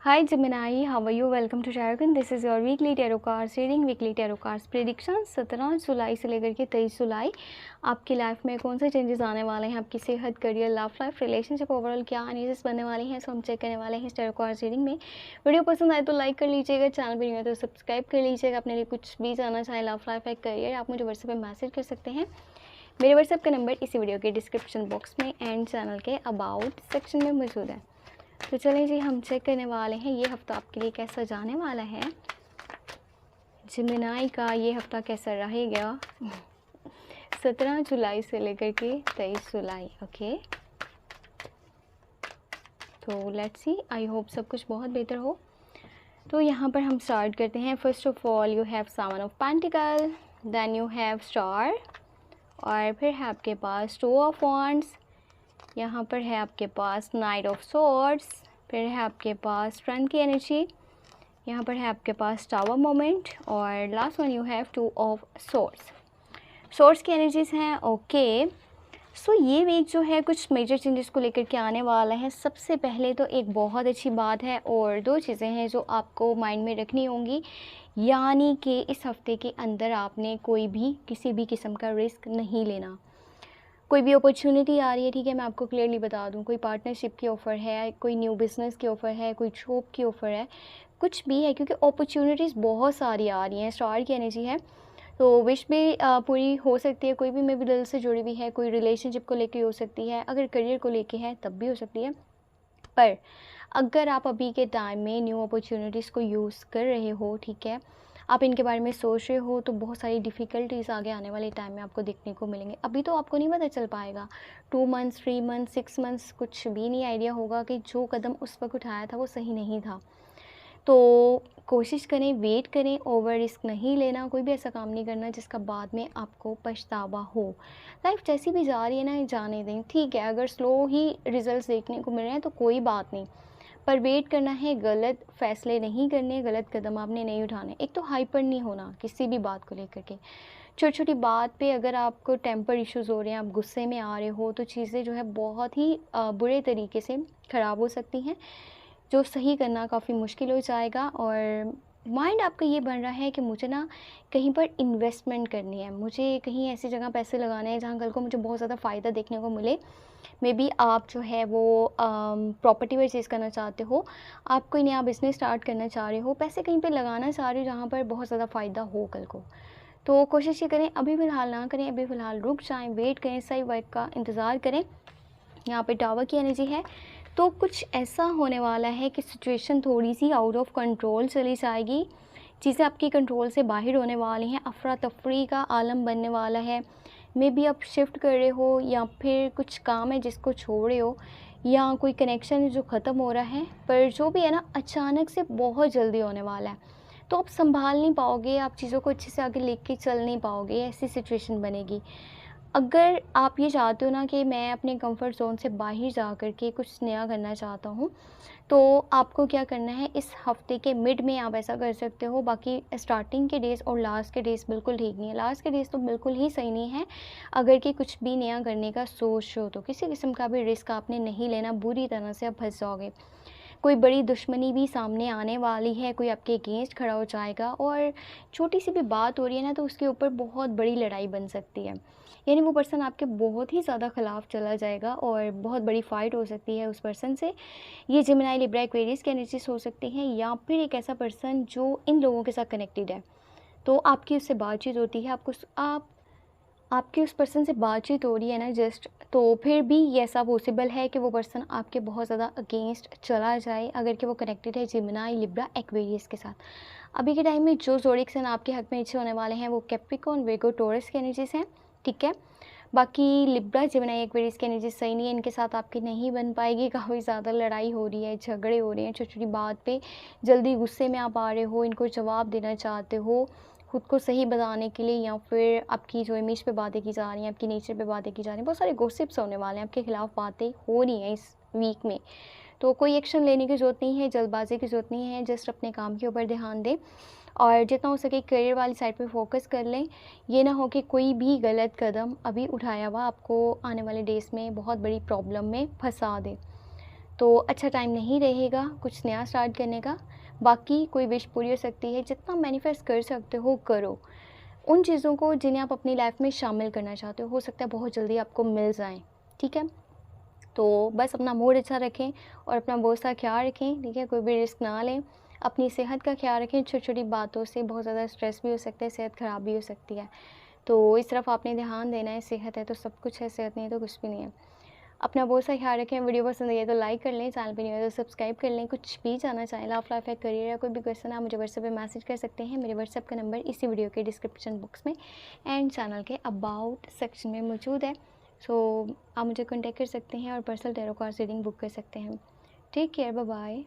Hi Gemini, how are you? Welcome to Sharakan. This is your weekly tarot cards reading, weekly tarot cards prediction 17 जुलाई से लेकर के 23 जुलाई आपकी life में कौन से चेंजेस आने वाले हैं, आपकी सेहत, career, love life, relationship, overall क्या न्यूज़ बनने वाली हैं, सो हम चेक करने वाले हैं इस tarot cards रीडिंग में। वीडियो पसंद आए तो लाइक कर लीजिएगा, चैनल पर नहीं है तो सब्सक्राइब कर लीजिएगा। अपने लिए कुछ भी जानना चाहें लव लाइफ या करियर, आप मुझे व्हाट्सएप पर मैसेज कर सकते हैं। मेरे व्हाट्सएप का नंबर इसी वीडियो के डिस्क्रिप्शन बॉक्स में एंड चैनल के अबाउट सेक्शन में मौजूद है। तो चलें जी, हम चेक करने वाले हैं ये हफ़्ता आपके लिए कैसा जाने वाला है। जिमिनाई का ये हफ़्ता कैसा रहेगा 17 जुलाई से लेकर के 23 जुलाई। ओके, तो लेट्स सी, आई होप सब कुछ बहुत बेहतर हो। तो यहाँ पर हम स्टार्ट करते हैं। First of all you have 7 of pentacles, then you have star, और फिर है आपके पास 2 ऑफ वॉन्ड्स, यहाँ पर है आपके पास नाइट ऑफ सॉर्ड्स, फिर है आपके पास स्ट्रेंथ की एनर्जी, यहाँ पर है आपके पास टावर मोमेंट, और last one you have 2 of swords. Swords की एनर्जीज हैं। ओके, सो ये वीक जो है कुछ मेजर चेंजेस को लेकर के आने वाला है। सबसे पहले तो एक बहुत अच्छी बात है, और 2 चीज़ें हैं जो आपको माइंड में रखनी होंगी, यानी कि इस हफ्ते के अंदर आपने कोई भी किसी भी किस्म का रिस्क नहीं लेना। कोई भी अपॉर्चुनिटी आ रही है, ठीक है, मैं आपको क्लियरली बता दूं, कोई पार्टनरशिप की ऑफ़र है, कोई न्यू बिज़नेस की ऑफ़र है, कोई जॉब की ऑफ़र है, कुछ भी है, क्योंकि अपॉर्चुनिटीज़ बहुत सारी आ रही हैं। स्टार की एनर्जी है, तो विश भी पूरी हो सकती है। कोई भी मे भी दिल से जुड़ी हुई है, कोई रिलेशनशिप को लेकर हो सकती है, अगर करियर को लेके है तब भी हो सकती है। पर अगर आप अभी के टाइम में न्यू अपॉर्चुनिटीज़ को यूज़ कर रहे हो, ठीक है, आप इनके बारे में सोच रहे हो, तो बहुत सारी डिफ़िकल्टीज़ आगे आने वाले टाइम में आपको देखने को मिलेंगे। अभी तो आपको नहीं पता चल पाएगा, 2 मंथ्स, 3 मंथ्स, 6 मंथ्स कुछ भी नहीं आइडिया होगा कि जो कदम उस वक्त उठाया था वो सही नहीं था। तो कोशिश करें, वेट करें, ओवर रिस्क नहीं लेना, कोई भी ऐसा काम नहीं करना जिसका बाद में आपको पछतावा हो। लाइफ जैसी भी जा रही है ना, जाने दें, ठीक है। अगर स्लो ही रिजल्ट्स देखने को मिल रहे हैं तो कोई बात नहीं, पर वेट करना है। गलत फैसले नहीं करने, गलत कदम आपने नहीं उठाने। एक तो हाइपर नहीं होना किसी भी बात को लेकर के। छोटी छोटी बात पे अगर आपको टेम्पर इश्यूज़ हो रहे हैं, आप गुस्से में आ रहे हो, तो चीज़ें जो है बहुत ही बुरे तरीके से ख़राब हो सकती हैं, जो सही करना काफ़ी मुश्किल हो जाएगा। और माइंड आपका ये बन रहा है कि मुझे ना कहीं पर इन्वेस्टमेंट करनी है, मुझे कहीं ऐसी जगह पैसे लगाने हैं जहाँ कल को मुझे बहुत ज़्यादा फ़ायदा देखने को मिले। मे बी आप जो है वो प्रॉपर्टी परचेज़ करना चाहते हो, आप कोई नया बिज़नेस स्टार्ट करना चाह रहे हो, पैसे कहीं पे लगाना चाह रहे हो जहाँ पर बहुत ज़्यादा फ़ायदा हो कल को। तो कोशिश ये करें, अभी फ़िलहाल ना करें, अभी फ़िलहाल रुक जाएँ, वेट करें, सही वक्त का इंतज़ार करें। यहाँ पे टावर की एनर्जी है, तो कुछ ऐसा होने वाला है कि सिचुएशन थोड़ी सी आउट ऑफ कंट्रोल चली जाएगी, चीज़ें आपकी कंट्रोल से बाहर होने वाली हैं, अफरा तफरी का आलम बनने वाला है। मे बी आप शिफ्ट कर रहे हो, या फिर कुछ काम है जिसको छोड़ रहे हो, या कोई कनेक्शन है जो ख़त्म हो रहा है, पर जो भी है ना अचानक से बहुत जल्दी होने वाला है, तो आप संभाल नहीं पाओगे, आप चीज़ों को अच्छे से आगे लेके चल नहीं पाओगे, ऐसी सिचुएशन बनेगी। अगर आप ये चाहते हो ना कि मैं अपने कंफर्ट ज़ोन से बाहर जा कर के कुछ नया करना चाहता हूँ, तो आपको क्या करना है, इस हफ्ते के मिड में आप ऐसा कर सकते हो। बाकी स्टार्टिंग के डेज़ और लास्ट के डेज़ बिल्कुल ठीक नहीं है, लास्ट के डेज़ तो बिल्कुल ही सही नहीं है। अगर कि कुछ भी नया करने का सोच रहे हो, तो किसी किस्म का भी रिस्क आपने नहीं लेना, बुरी तरह से आप फंस जाओगे। कोई बड़ी दुश्मनी भी सामने आने वाली है, कोई आपके अगेंस्ट खड़ा हो जाएगा, और छोटी सी भी बात हो रही है ना, तो उसके ऊपर बहुत बड़ी लड़ाई बन सकती है। यानी वो पर्सन आपके बहुत ही ज़्यादा ख़िलाफ़ चला जाएगा, और बहुत बड़ी फ़ाइट हो सकती है उस पर्सन से। ये जेमिनी, लिब्रा, एक्वेरियस की एनर्जीज हो सकती हैं, या फिर एक ऐसा पर्सन जो इन लोगों के साथ कनेक्टेड है, तो आपकी उससे बातचीत होती है, आपकी उस पर्सन से बातचीत हो रही है ना जस्ट, तो फिर भी ये ऐसा पॉसिबल है कि वो पर्सन आपके बहुत ज़्यादा अगेंस्ट चला जाए, अगर कि वो कनेक्टेड है जेमिनी, लिब्रा, एक्वेरियस के साथ। अभी के टाइम में जो ज़ोडिएक साइन आपके हक में अच्छे होने वाले हैं वो कैप्रिकॉर्न, वीगो, टॉरस की एनर्जीज हैं, ठीक है। बाकी लिब्रा, जेमिनी, एक्वेरियस की एनर्जी सही नहीं है, इनके साथ आपकी नहीं बन पाएगी। काफ़ी ज़्यादा लड़ाई हो रही है, झगड़े हो रहे हैं, छोटी छोटी बात पे जल्दी गुस्से में आप आ रहे हो, इनको जवाब देना चाहते हो खुद को सही बताने के लिए, या फिर आपकी जो इमेज पे बातें की जा रही हैं, आपकी नेचर पे बातें की जा रही हैं, बहुत सारे गॉसिप्स होने वाले हैं, आपके खिलाफ बातें हो रही हैं इस वीक में। तो कोई एक्शन लेने की ज़रूरत नहीं है, जल्दबाजी की ज़रूरत नहीं है, जस्ट अपने काम के ऊपर ध्यान दें, और जितना हो सके करियर वाली साइड पे फोकस कर लें। ये ना हो कि कोई भी गलत कदम अभी उठाया हुआ आपको आने वाले डेज़ में बहुत बड़ी प्रॉब्लम में फंसा दे। तो अच्छा टाइम नहीं रहेगा कुछ नया स्टार्ट करने का। बाकी कोई विश पूरी हो सकती है, जितना मैनिफेस्ट कर सकते हो करो। उन चीज़ों को जिन्हें आप अपनी लाइफ में शामिल करना चाहते हो सकता है बहुत जल्दी आपको मिल जाएँ, ठीक है। तो बस अपना मूड अच्छा रखें और अपना बहुत सा ख्याल रखें, ठीक है। कोई भी रिस्क ना लें, अपनी सेहत का ख्याल रखें। छोटी छोटी बातों से बहुत ज़्यादा स्ट्रेस भी हो सकता है, सेहत ख़राब भी हो सकती है। तो इस तरफ आपने ध्यान देना है। सेहत है तो सब कुछ है, सेहत नहीं है तो कुछ भी नहीं है। अपना बहुत सा ख्याल रखें। वीडियो पसंद आई है तो लाइक कर लें, चैनल पे नहीं है तो सब्सक्राइब कर लें। कुछ भी जानना चाहें लव लाइफ या करियर या कोई भी क्वेश्चन, आप मुझे व्हाट्सएप पे मैसेज कर सकते हैं। मेरे व्हाट्सएप का नंबर इसी वीडियो के डिस्क्रिप्शन बॉक्स में एंड चैनल के अबाउट सेक्शन में मौजूद है। सो आप मुझे कॉन्टैक्ट कर सकते हैं और personal tarot card reading book कर सकते हैं। Take care, bye bye.